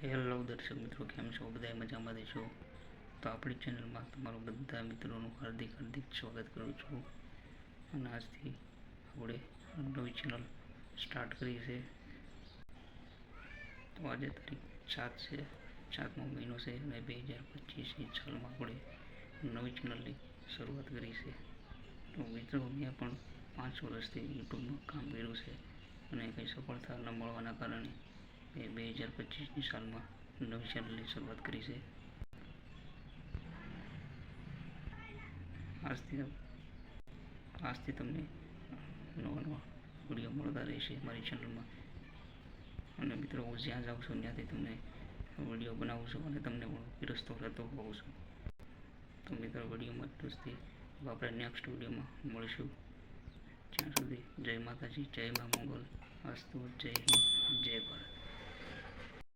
Hello દર્શક મિત્રો, કેમ છો? બધા મજામાં દેશો. તો આપણી ચેનલમાં તમારું બધા મિત્રોનું હાર્દિક સ્વાગત કરું છું. અને આજથી આપણે નવી ચેનલ સ્ટાર્ટ કરી છે. તો આજે તારીખ 7 છે, 7મો મહિનો છે અને 2025ની સાલમાં આપણે નવી ચેનલની શરૂઆત કરી છે. તો મિત્રો, મેં પણ 5 વર્ષથી યુટ્યુબમાં કામ કર્યું છે અને કંઈ સફળતા ન મળવાના કારણે 2025ની સાલમાં નવી ચેનલની શરૂઆત કરી છે. આજથી તમને નવા વિડીયો મળતા રહેશે મારી ચેનલમાં. અને મિત્રો, હું જ્યાં જાઉં છું ત્યાંથી તમને વિડીયો બનાવું છું અને તમને પણ પીરસતો રહેતો હોઉં છું. તો મિત્રો, વિડીયોમાં દોસ્તી આપણે નેક્સ્ટ વિડીયોમાં મળીશું. જ્યાં સુધી જય માતાજી, જય મા મોગલ, અસ્તુ, જય હિન્દ, જય ભારત.